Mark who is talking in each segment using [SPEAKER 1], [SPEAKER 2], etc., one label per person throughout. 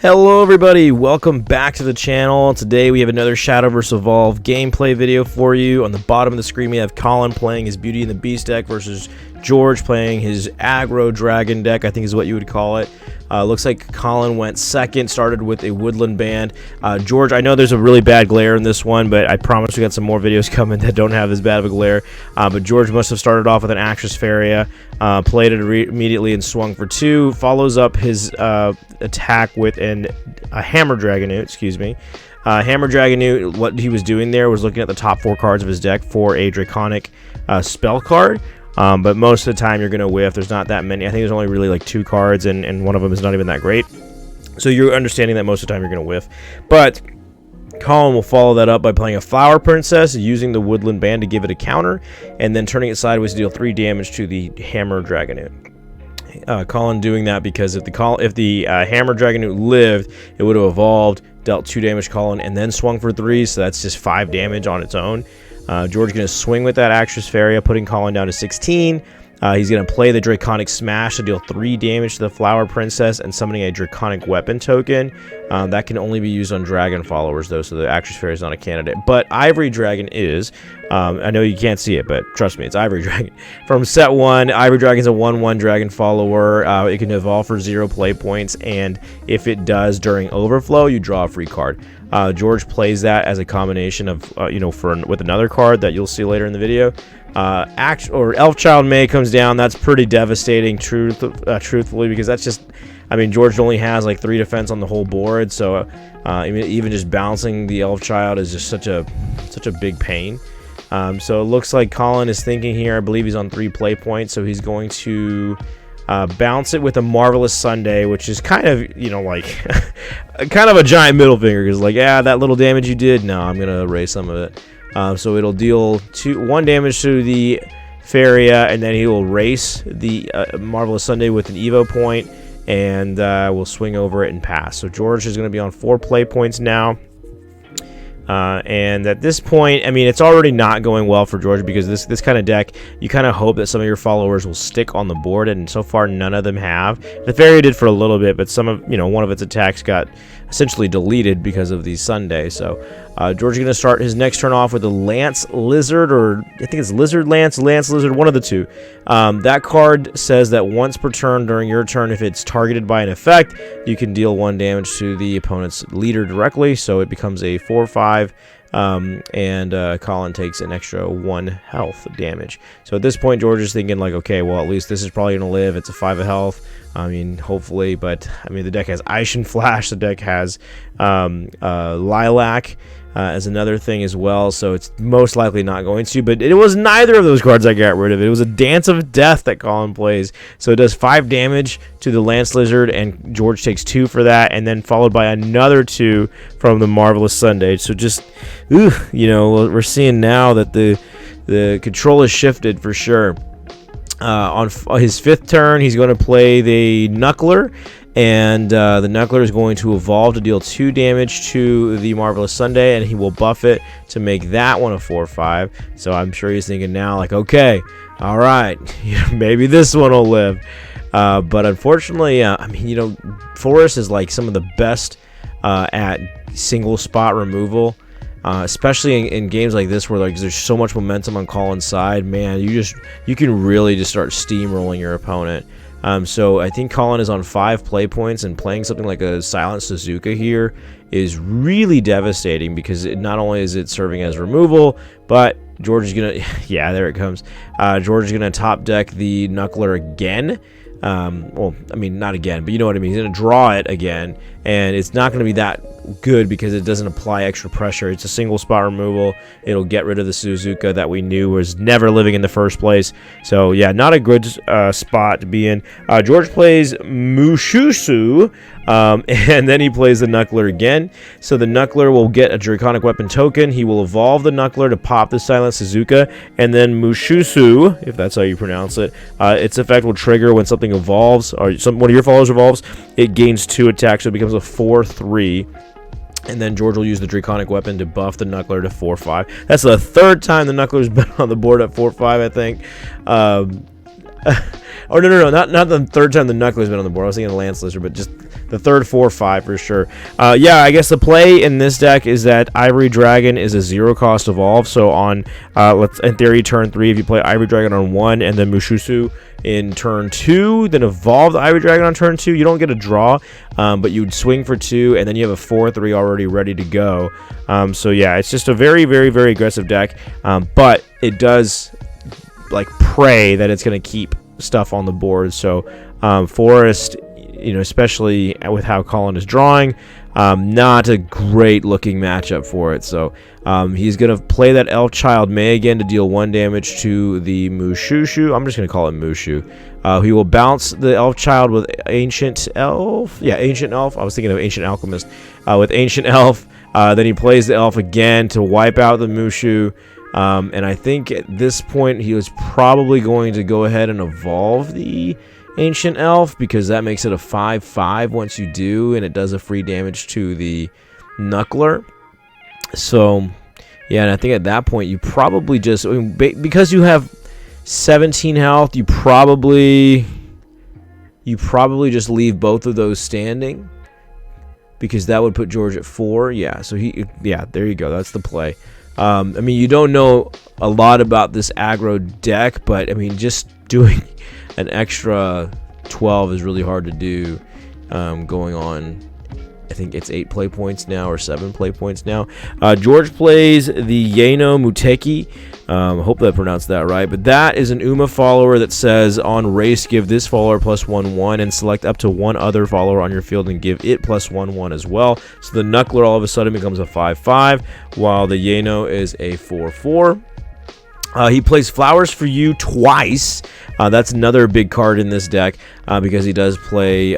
[SPEAKER 1] Hello everybody, welcome back to the channel. Today we have another Shadowverse Evolve gameplay video for you. On the bottom of the screen we have Colin playing his Beauty and the Beast deck versus George playing his Aggro Dragon deck, I think is what you would call it. Looks like Colin went second, started with a Woodland Band. George, I know there's a really bad glare in this one, but I promise we got some more videos coming that don't have as bad of a glare. But George must have started off with an Actress Faria, played it immediately and swung for 2, follows up his attack with a Hammer Dragonoot, excuse me. Hammer Dragonoot, what he was doing there was looking at the top 4 cards of his deck for a Draconic spell card. But most of the time you're going to whiff. There's not that many. I think there's only really like 2 cards, and one of them is not even that great. So you're understanding that most of the time you're going to whiff. But Colin will follow that up by playing a Flower Princess, using the Woodland Band to give it a counter, and then turning it sideways to deal 3 damage to the Hammer Dragonoot. Colin doing that because if the Hammer Dragonoot lived, it would have evolved, dealt 2 damage to Colin, and then swung for 3, so that's just 5 damage on its own. George going to swing with that Actress Faria, putting Colin down to 16. He's going to play the Draconic Smash to deal 3 damage to the Flower Princess and summoning a Draconic Weapon token. That can only be used on Dragon followers, though, so the Actress Faria is not a candidate. But Ivory Dragon is. I know you can't see it, but trust me, it's Ivory Dragon. From set 1, Ivory Dragon is a 1/1 Dragon follower. It can evolve for 0 play points, and if it does during Overflow, you draw a free card. George plays that as a combination of, with another card that you'll see later in the video. Elfchild May comes down. That's pretty devastating, truthfully, because that's just, I mean, George only has like 3 defense on the whole board, so even just bouncing the Elfchild is just such a big pain. So it looks like Colin is thinking here. I believe he's on 3 play points, so he's going to bounce it with a Marvelous Sunday, which is kind of, like kind of a giant middle finger, because like, yeah, that little damage you did, no, I'm gonna erase some of it. So it'll deal 1 damage to the Faria, and then he will race the Marvelous Sunday with an Evo point, and we'll swing over it and pass. So George is going to be on 4 play points now. And at this point, I mean, it's already not going well for George, because this kind of deck, you kind of hope that some of your followers will stick on the board, and so far none of them have. The Fairy did for a little bit, but one of its attacks got essentially deleted because of the Sunday. So George is going to start his next turn off with the Lance Lizard, or I think it's Lizard Lance, Lance Lizard, one of the 2. That card says that once per turn during your turn, if it's targeted by an effect, you can deal 1 damage to the opponent's leader directly, so it becomes a 4/5. And Colin takes an extra 1 health damage. So at this point, George is thinking like, okay, well, at least this is probably going to live. It's a 5 of health. I mean, hopefully, but I mean, the deck has Ishin Flash. The deck has Lilac as another thing as well, so it's most likely not going to, but it was neither of those cards I got rid of. It was a Dance of Death that Colin plays, so it does 5 damage to the Lance Lizard, and George takes 2 for that, and then followed by another 2 from the Marvelous Sunday. So just, we're seeing now that the control has shifted for sure. On his 5th turn, he's going to play the Knuckler, and the Knuckler is going to evolve to deal 2 damage to the Marvelous Sunday, and he will buff it to make that one a 4/5. So I'm sure he's thinking now, like, okay, all right, maybe this one will live. But unfortunately, Forest is like some of the best at single spot removal. Especially in games like this where like there's so much momentum on Colin's side, man, you can really just start steamrolling your opponent. So I think Colin is on 5 play points, and playing something like a Silent Suzuka here is really devastating, because not only is it serving as removal, but George is gonna yeah, there it comes. George is gonna top deck the Knuckler again. Well, I mean, not again, but you know what I mean. He's going to draw it again, and it's not going to be that good because it doesn't apply extra pressure. It's a single spot removal. It'll get rid of the Suzuka that we knew was never living in the first place. So, yeah, not a good spot to be in. George plays Mushusu, and then he plays the Knuckler again. So the Knuckler will get a Draconic Weapon token. He will evolve the Knuckler to pop the Silent Suzuka, and then Mushusu, if that's how you pronounce it, its effect will trigger when something evolves, or one of your followers evolves. It gains 2 attacks, so it becomes a 4/3. And then George will use the Draconic Weapon to buff the Knuckler to 4/5. That's the 3rd time the Knuckler's been on the board at 4/5, I think. Oh, no, not the third time the Knuckler's been on the board. I was thinking the Lance Lizard, but just the third 4/5 for sure. Yeah, I guess the play in this deck is that Ivory Dragon is a 0-cost evolve. So on, in theory, turn 3, if you play Ivory Dragon on 1 and then Mushusu in turn 2, then evolve the Ivory Dragon on turn 2, you don't get a draw, but you would swing for 2, and then you have a 4/3 already ready to go. So yeah, it's just a very, very, very aggressive deck, but it does like pray that it's going to keep stuff on the board. So Forest, you know, especially with how Colin is drawing, not a great looking matchup for it. So he's going to play that Elf Child May again to deal 1 damage to the Mushushu. I'm just going to call it Mushu. He will bounce the Elf Child with Ancient Elf. Yeah, Ancient Elf. I was thinking of Ancient Alchemist. With Ancient Elf, then he plays the Elf again to wipe out the Mushu. And I think at this point he was probably going to go ahead and evolve the Ancient Elf, because that makes it a 5/5 once you do, and it does a free damage to the Knuckler. So yeah, and I think at that point you probably just, I mean, because you have 17 health, you probably just leave both of those standing, because that would put George at 4. Yeah, so yeah, there you go, that's the play. I mean, you don't know a lot about this aggro deck, but I mean, just doing an extra 12 is really hard to do. Going on, I think it's 8 play points now, or 7 play points now. George plays the Yano Muteki. I hope I pronounced that right, but that is an Uma follower that says on race, give this follower +1/1 and select up to 1 other follower on your field and give it +1/1 as well. So the Knuckler all of a sudden becomes a 5/5, while the Yano is a 4/4. He plays Flowers for You twice. That's another big card in this deck, because he does play,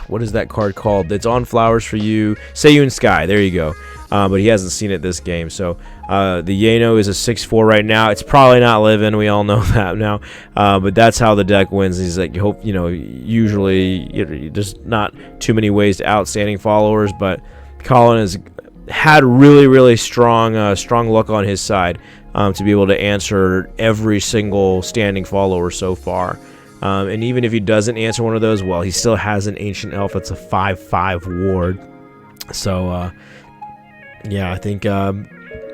[SPEAKER 1] what is that card called? It's on Flowers for You, Seiyun Sky, there you go. But he hasn't seen it this game. So the Yano is a 6/4 right now. It's probably not living, we all know that now. But that's how the deck wins. He's like, usually there's not too many ways to outstanding followers, but Colin has had really, really strong luck on his side, to be able to answer every single standing follower so far. And even if he doesn't answer one of those, well, he still has an Ancient Elf that's a 5/5 ward. So yeah, I think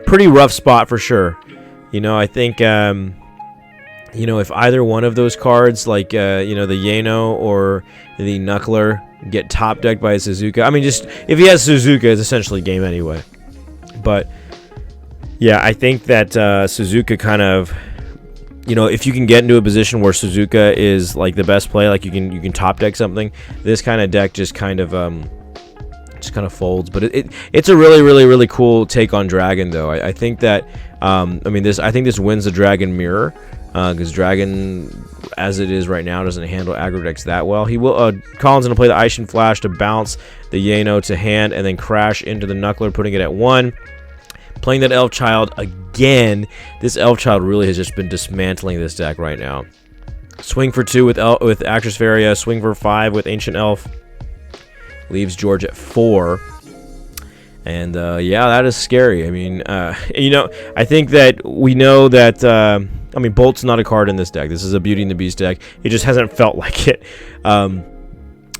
[SPEAKER 1] pretty rough spot for sure. I think if either one of those cards, like the Yano or the Knuckler, get top decked by a Suzuka, I mean, just if he has Suzuka, it's essentially game anyway. But yeah, I think that Suzuka kind of, if you can get into a position where Suzuka is like the best play, like you can top deck something, this kind of deck just kind of folds. But it's a really, really, really cool take on Dragon, though. I think that I think this wins the Dragon mirror, because Dragon, as it is right now, doesn't handle aggro decks that well. He will Colin's gonna play the Ishin Flash to bounce the Yano to hand and then crash into the Knuckler, putting it at 1. Playing that Elf Child again. This Elf Child really has just been dismantling this deck right now. Swing for 2 with Actress Varia. Swing for 5 with Ancient Elf. Leaves George at 4. And yeah, that is scary. I mean, I think that we know that, Bolt's not a card in this deck. This is a Beauty and the Beast deck. It just hasn't felt like it.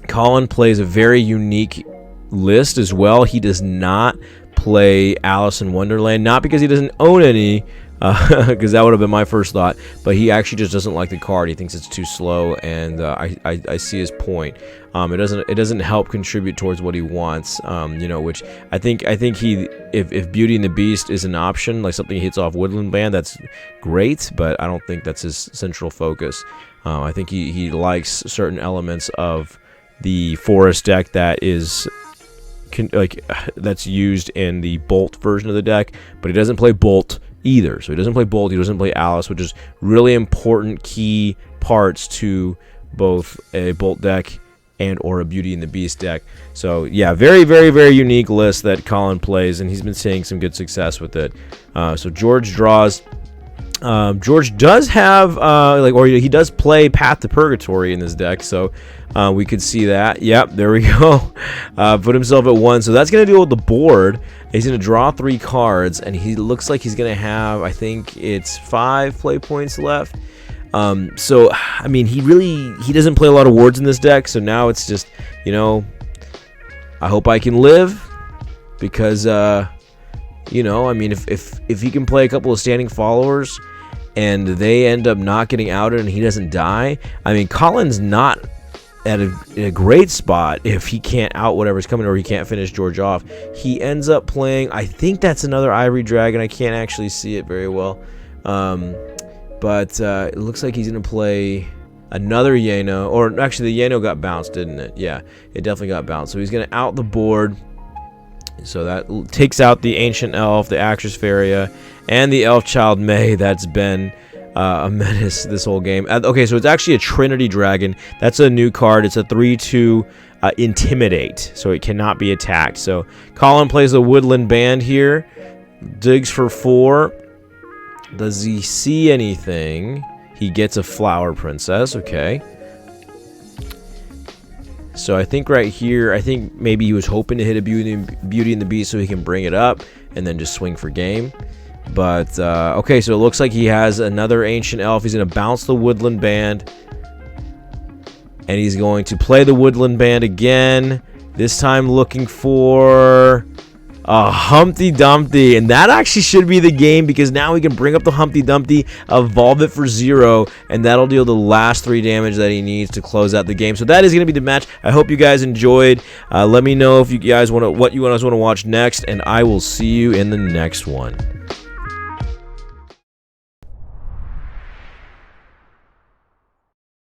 [SPEAKER 1] Colin plays a very unique list as well. He does not play Alice in Wonderland, not because he doesn't own any, because that would have been my first thought, but he actually just doesn't like the card. He thinks it's too slow, and I see his point. It doesn't help contribute towards what he wants, which I think he, if Beauty and the Beast is an option, like something he hits off Woodland Band, that's great, but I don't think that's his central focus. I think he likes certain elements of the Forest deck that is that's used in the Bolt version of the deck, but he doesn't play Bolt either. So he doesn't play Bolt, he doesn't play Alice, which is really important key parts to both a Bolt deck and or a Beauty and the Beast deck. So yeah, very, very, very unique list that Colin plays, and he's been seeing some good success with it. So George draws. George does have he does play Path to Purgatory in this deck, so we could see that. Yep, there we go. Put himself at 1, so that's gonna deal with the board. He's gonna draw 3 cards, and he looks like he's gonna have, I think it's 5 play points left. So I mean, he doesn't play a lot of wards in this deck, so now it's just, you know, I hope I can live, because you know, I mean, if he can play a couple of standing followers and they end up not getting outed and he doesn't die, I mean, Colin's not at a great spot if he can't out whatever's coming, or he can't finish George off. He ends up playing, I think that's another Ivory Dragon. I can't actually see it very well, but it looks like he's gonna play another Yano, or actually the Yano got bounced, didn't it? Yeah, it definitely got bounced. So he's gonna out the board. So that takes out the Ancient Elf, the Actress Faria, and the Elf Child May. That's been a menace this whole game. Okay, so it's actually a Trinity Dragon. That's a new card. It's a 3/2 Intimidate, so it cannot be attacked. So Colin plays the Woodland Band here, digs for 4. Does he see anything? He gets a Flower Princess. Okay. So I think right here, I think maybe he was hoping to hit a Beauty and the Beast so he can bring it up and then just swing for game. But, okay, so it looks like he has another Ancient Elf. He's going to bounce the Woodland Band. And he's going to play the Woodland Band again. This time looking for a Humpty Dumpty. And that actually should be the game, because now we can bring up the Humpty Dumpty, evolve it for 0, and that'll deal the last 3 damage that he needs to close out the game. So that is going to be the match. I hope you guys enjoyed. Let me know if you guys what you guys want to watch next, and I will see you in the next one.